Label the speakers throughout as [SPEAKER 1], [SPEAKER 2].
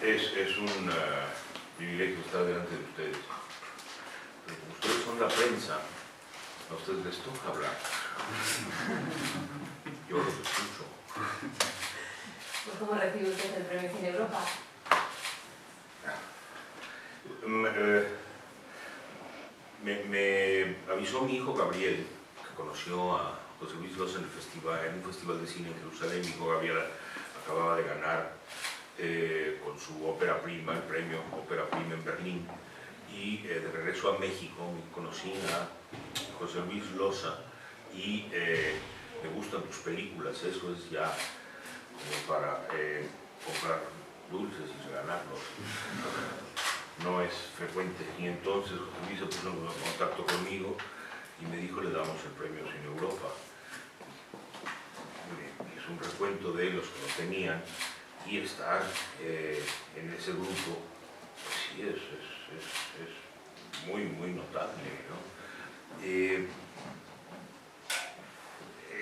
[SPEAKER 1] Es un privilegio estar delante de ustedes. Pero como ustedes son la prensa, a ustedes les toca hablar. Yo los escucho.
[SPEAKER 2] Pues, ¿cómo recibe usted el Premio Cine Europa?
[SPEAKER 1] Me avisó mi hijo Gabriel, que conoció a José Luis Loza en un festival de cine en Jerusalén. Mi hijo Gabriel acababa de ganar con su ópera prima, el premio Ópera Prima en Berlín, y de regreso a México conocí a José Luis Loza y me gustan tus películas. Eso es ya como para comprar dulces y regalarlos. No es frecuente. Y entonces José Luis se puso en contacto conmigo y me dijo: le damos el premio Cine Europa. Es un recuento de los que lo tenían, y estar en ese grupo, pues sí, es muy, muy notable, ¿no?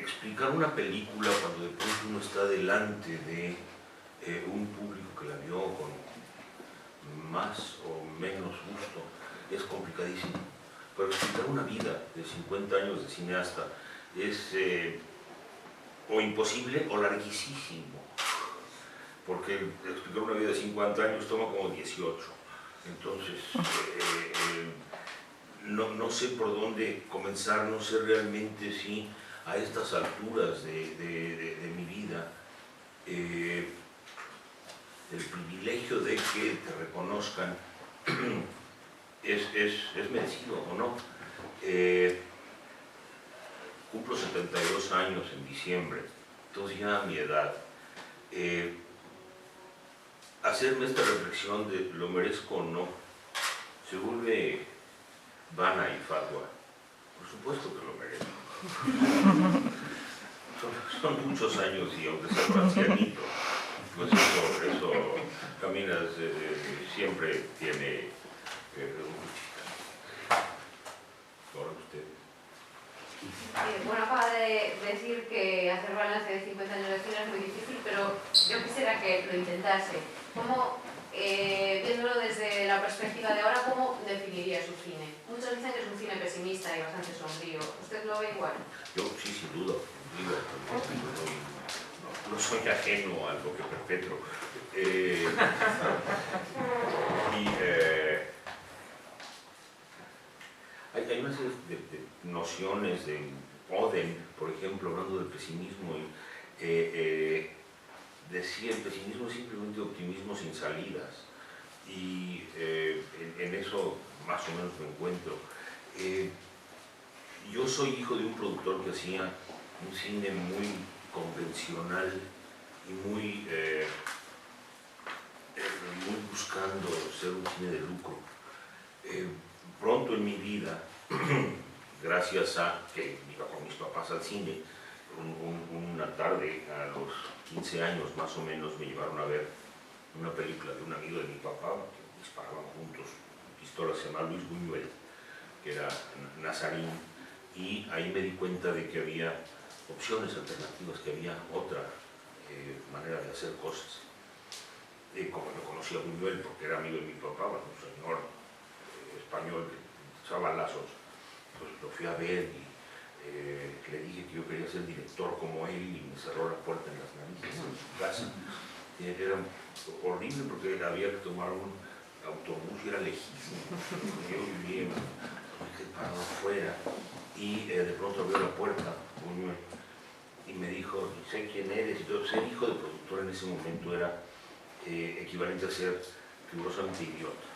[SPEAKER 1] Explicar una película cuando de pronto uno está delante de un público que la vio con más o menos gusto es complicadísimo. Pero explicar una vida de 50 años de cineasta es o imposible o larguísimo, porque explicar una vida de 50 años toma como 18. Entonces no sé por dónde comenzar, no sé realmente si a estas alturas de mi vida el privilegio de que te reconozcan es merecido o no. Cumplo 72 años en diciembre, entonces ya a mi edad, hacerme esta reflexión de lo merezco o no, se vuelve vana y fatua. Por supuesto que lo merezco. Son muchos años, y aunque sea un ancianito, pues eso caminas, siempre tiene ahora usted.
[SPEAKER 2] Bueno, acaba de decir que hacer balance de 50 años de cine es muy difícil, pero yo quisiera que lo intentase. ¿Cómo, viéndolo desde la perspectiva de ahora, cómo definiría su cine? Muchos dicen que es un cine pesimista y bastante sombrío. ¿Usted lo ve igual?
[SPEAKER 1] Yo sí, sin duda. No soy ajeno a lo que perpetro. Hay una serie de nociones de Oden, por ejemplo, hablando del pesimismo, decía: el pesimismo es simplemente optimismo sin salidas, y en eso más o menos me encuentro. Yo soy hijo de un productor que hacía un cine muy convencional y muy buscando ser un cine de lucro. Pronto en mi vida, gracias a que iba con mis papás al cine, una tarde a los 15 años más o menos me llevaron a ver una película de un amigo de mi papá, que disparaban juntos pistolas, se llama Luis Buñuel, que era nazarín, y ahí me di cuenta de que había opciones alternativas, que había otra manera de hacer cosas. Como no conocía a Buñuel porque era amigo de mi papá, un señor español que echaba balazos, pues lo fui a ver y le dije que yo quería ser director como él, y me cerró la puerta en las narices en su casa. Era horrible porque había que tomar un autobús y era lejísimo. Yo vivía parado afuera, y de pronto abrió la puerta y me dijo: sé quién eres. Y todo. Ser hijo de productor en ese momento era equivalente a ser rigurosamente idiota.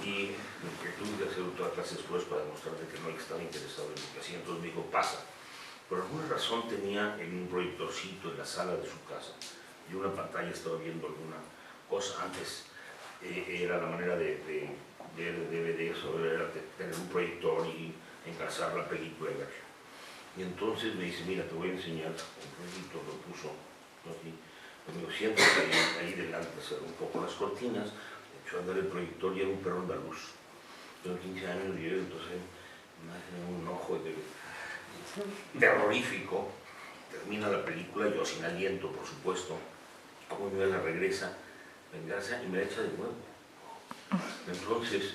[SPEAKER 1] Y lo que tuve que hacer toda clase de esfuerzos para demostrarle que no estaba interesado en lo que hacía. Entonces me dijo: pasa. Por alguna razón tenía en un proyectorcito en la sala de su casa, y una pantalla, estaba viendo alguna cosa. Antes era la manera de ver DVDs, era tener un proyector y encarzar la película y verla. Y entonces me dice: mira, te voy a enseñar un proyecto. Lo puso así. Me digo: siéntate ahí delante, cerró un poco las cortinas, echó a andar el proyector, y era un perro andaluz. Tengo 15 años y yo, entonces, un ojo terrorífico. Termina la película, yo sin aliento, por supuesto. Buñuel la regresa venganza y me la echa de nuevo. Entonces,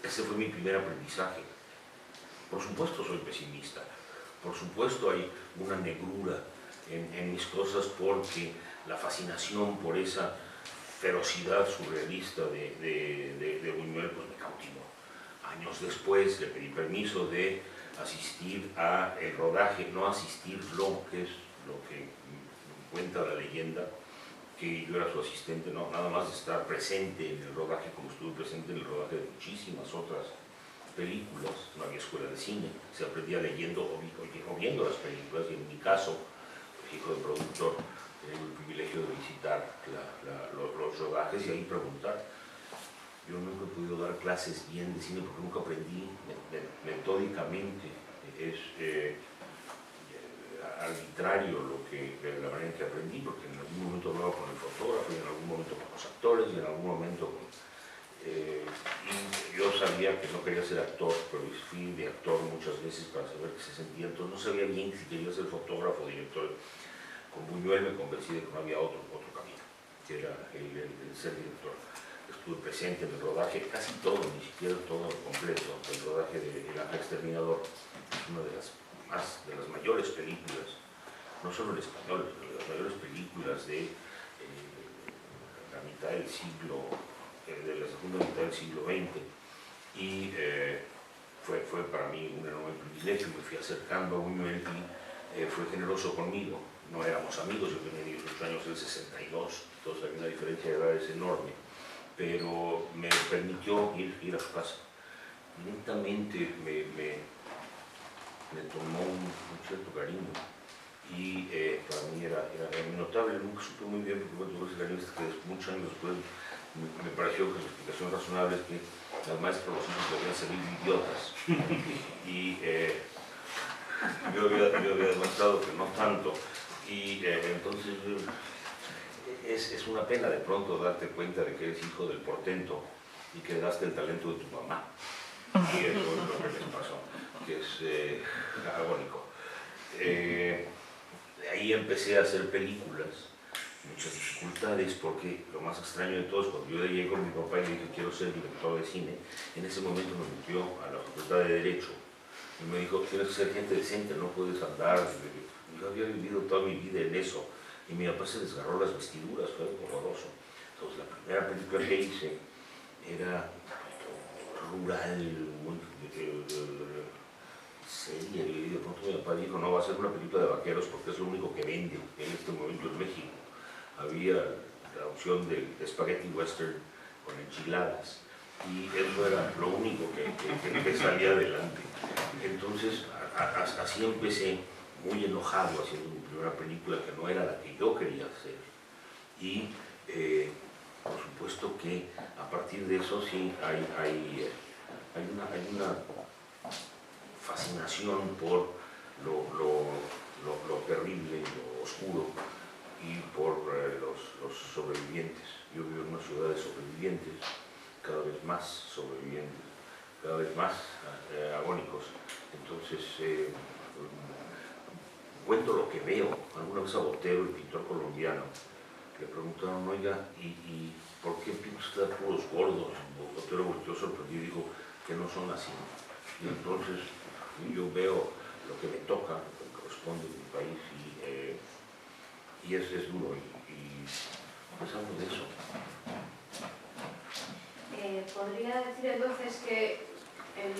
[SPEAKER 1] ese fue mi primer aprendizaje. Por supuesto soy pesimista, por supuesto hay una negrura en mis cosas porque la fascinación por esa ferocidad surrealista de Buñuel pues me cautivó. Años después le pedí permiso de asistir al rodaje, no asistirlo, que es lo que cuenta la leyenda, que yo era su asistente, no, nada más de estar presente en el rodaje, como estuve presente en el rodaje de muchísimas otras películas. No había escuela de cine, se aprendía leyendo o viendo las películas, y en mi caso, hijo de productor, tenía el privilegio de visitar los rodajes y ahí preguntar. Yo nunca he podido dar clases bien de cine porque nunca aprendí metódicamente. Es arbitrario la manera en que aprendí, porque en algún momento hablaba con el fotógrafo, y en algún momento con los actores, y en algún momento con... y yo sabía que no quería ser actor, pero fui de actor muchas veces para saber qué se sentía. Entonces no sabía bien si quería ser fotógrafo o director. Con Buñuel me convencí de que no había otro camino, que era el ser director. Estuve presente en el rodaje, casi todo, ni siquiera todo completo, el rodaje de El Ángel Exterminador, es una de las mayores películas, no solo en español, sino de las mayores películas de la mitad del siglo, de la segunda mitad del siglo XX, y fue para mí un enorme privilegio. Me fui acercando a Buñuel y fue generoso conmigo. No éramos amigos, yo tenía 18 años, él 62, entonces había una diferencia de edades enorme, pero me permitió ir a su casa. Lentamente me tomó un cierto cariño, y para mí era muy notable. Nunca supe muy bien porque tuve ese cariño, hasta que muchos años después me pareció que la explicación razonable es que las maestras los hijos debían ser idiotas, y yo había demostrado que no tanto, y entonces es una pena de pronto darte cuenta de que eres hijo del portento y que daste el talento de tu mamá, y eso es lo que les pasó, que es agónico. Ahí empecé a hacer películas, muchas dificultades, porque lo más extraño de todo es cuando yo llegué con mi papá y le dije quiero ser director de cine. En ese momento me metió a la Facultad de Derecho y me dijo tienes que ser gente decente, no puedes andar. Yo había vivido toda mi vida en eso, y mi papá se desgarró las vestiduras, fue horroroso. Entonces la primera película que hice era rural, muy seria, y de pronto mi papá dijo no, va a ser una película de vaqueros porque es lo único que vende en este momento en México. Había la opción del spaghetti western con enchiladas, y eso era lo único que salía adelante. Entonces así empecé, muy enojado, haciendo mi primera película que no era la que yo quería hacer, y por supuesto que a partir de eso sí hay una fascinación por lo terrible, lo oscuro, y por los sobrevivientes. Yo vivo en una ciudad de sobrevivientes, cada vez más sobrevivientes, cada vez más agónicos. Entonces cuento lo que veo. Alguna vez a Botero, el pintor colombiano, le preguntaron, oiga, ¿y por qué pinta usted a puros gordos? Botero volteó sorprendido y dijo que no son así. Y entonces yo veo lo que me toca, lo que me corresponde en mi país, y es duro, y pues algo de eso.
[SPEAKER 2] ¿Podría decir entonces que el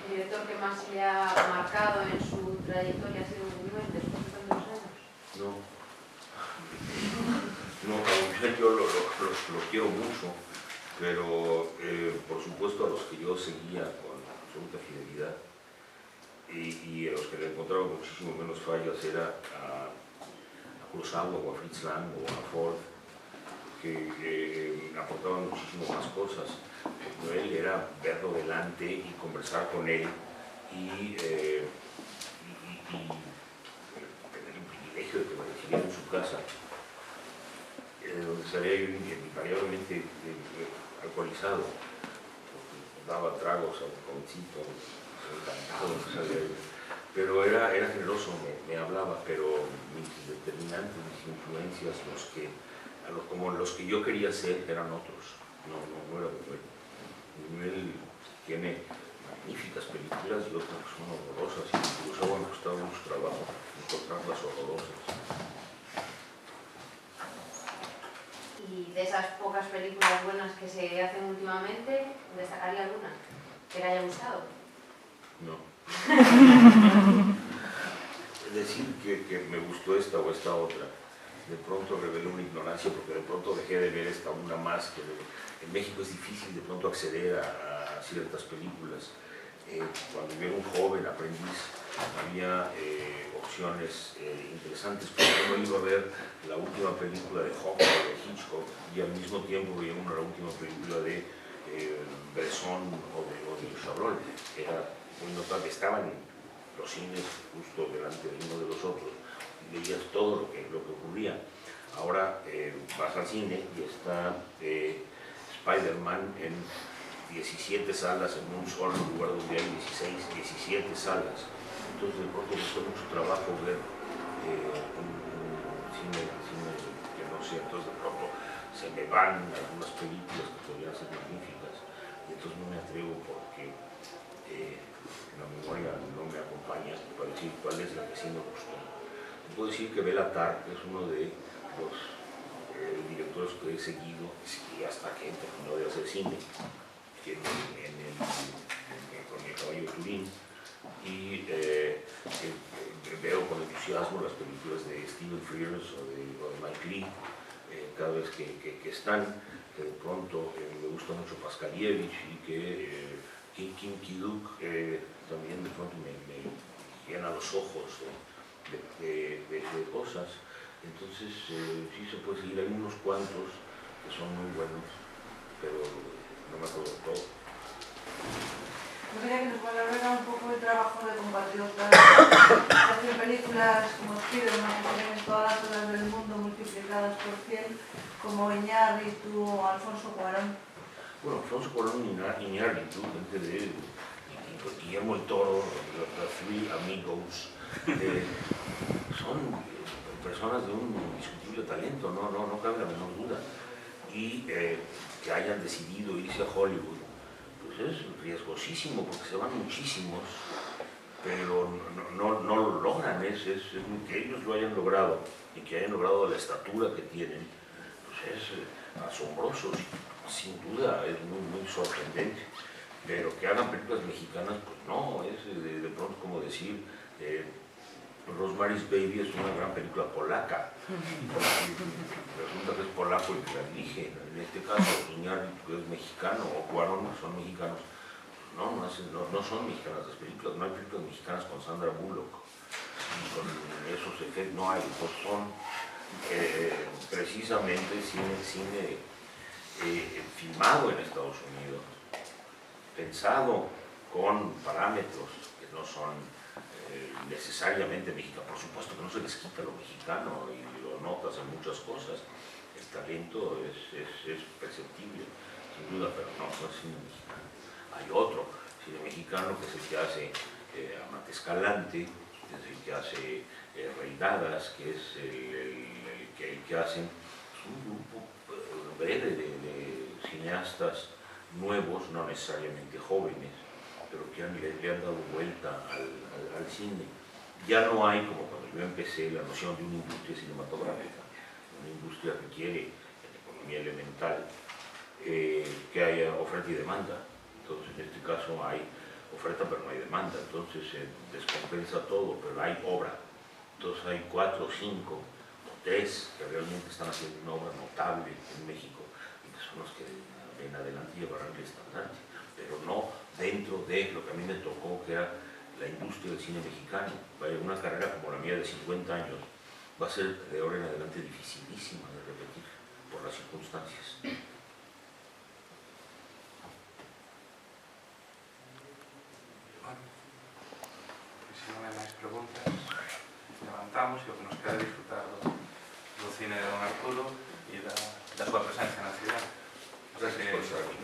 [SPEAKER 2] director que más le ha marcado en su trayectoria ha sido Buñuel después de tantos años?
[SPEAKER 1] No, yo lo quiero mucho, pero por supuesto a los que yo seguía con absoluta fidelidad, y a los que le encontraba muchísimo menos fallas era a Kurosawa o a Fritz Lang o a Ford, que aportaban muchísimo más cosas. Él era verlo delante y conversar con él, y tener el privilegio de que me recibiera en su casa, donde salía yo invariablemente alcoholizado, daba tragos a un jovencito, encantado que salía yo. Pero era generoso, me hablaba, pero mis determinantes, mis influencias, los que como los que yo quería ser eran otros, no era Buñuel. Buñuel tiene magníficas películas y otras que son horrorosas, y incluso me costaba mucho trabajo encontrarlas horrorosas.
[SPEAKER 2] Y de esas pocas películas buenas que se hacen últimamente, ¿destacaría alguna que le haya gustado?
[SPEAKER 1] No. Es decir, que me gustó esta o esta otra. De pronto revelé una ignorancia porque de pronto dejé de ver esta una más. Que en México es difícil de pronto acceder a ciertas películas. Cuando yo era un joven aprendiz había opciones interesantes, porque yo iba a ver la última película de Hopper, de Hitchcock, y al mismo tiempo veía la última película de Bresson o de Chabrol. Era muy notable, estaban los cines justo delante de uno de los otros y veías todo lo que ocurría. Ahora vas al cine y está Spider-Man en 17 salas en un solo lugar donde hay 17 salas. Entonces de pronto costó mucho trabajo ver un cine que no sé, entonces de pronto se me van algunas películas que podrían ser magníficas y entonces no me atrevo porque la memoria no me acompaña para decir cuál es la que sí me gustó. Puedo decir que Béla Tarr es uno de los directores que he seguido y hasta que terminó de hacer cine con El caballo de Turín, y veo con entusiasmo las películas de Stephen Frears o de Mike Leigh cada vez que están, que de pronto me gusta mucho Paskalievich y que Kim Ki-duk también de pronto me llena los ojos de cosas. Entonces sí se puede seguir, hay unos cuantos que son muy buenos, pero no me acuerdo de todo.
[SPEAKER 3] Yo quería que nos valorara un poco el trabajo de compatriotas que hacen películas como Spiderman, que tienen todas las horas del mundo multiplicadas por 100, como Iñárritu o Alfonso Cuarón.
[SPEAKER 1] Bueno, Alfonso Cuarón y Iñárritu, gente de Guillermo el Toro, los Three Amigos, son personas de un indiscutible talento, no cabe la menor duda. Y que hayan decidido irse a Hollywood, pues es riesgosísimo porque se van muchísimos, pero no lo logran. Que ellos lo hayan logrado y que hayan logrado la estatura que tienen, pues es asombroso, sin duda, es muy sorprendente. Pero que hagan películas mexicanas, pues no, es de pronto como decir Rosemary's Baby es una gran película polaca. Resulta que es polaco el que la dirige. En este caso, Iñárritu es mexicano, o Cuarón son mexicanos. No son mexicanas las películas, no hay películas mexicanas con Sandra Bullock. Y con esos efectos no hay, pues son precisamente cine filmado en Estados Unidos, pensado con parámetros que no son necesariamente mexicanos. Por supuesto que no se les quita lo mexicano y lo notas en muchas cosas. El talento es perceptible, sin duda, pero no es cine mexicano. Hay otro cine mexicano que es el que hace Amante Escalante, es el que hace Reinadas, que es el que hacen un grupo breve de cineastas nuevos, no necesariamente jóvenes, pero que le han dado vuelta al cine. Ya no hay, como cuando yo empecé, la noción de una industria cinematográfica. Una industria requiere, en economía elemental, que haya oferta y demanda. Entonces, en este caso hay oferta pero no hay demanda, entonces se descompensa todo, pero hay obra. Entonces hay 4 o 5 o 3 que realmente están haciendo una obra notable en México y que son los que en adelante llevarán el estandarte, pero no dentro de lo que a mí me tocó, que era la industria del cine mexicano. Una carrera como la mía de 50 años va a ser de ahora en adelante dificilísima de repetir por las circunstancias.
[SPEAKER 4] Bueno, pues si non hai máis preguntas, levantamos e o que nos queda disfrutar do cine de don Arturo e da súa presencia na cidade.
[SPEAKER 1] Gracias por estar aquí.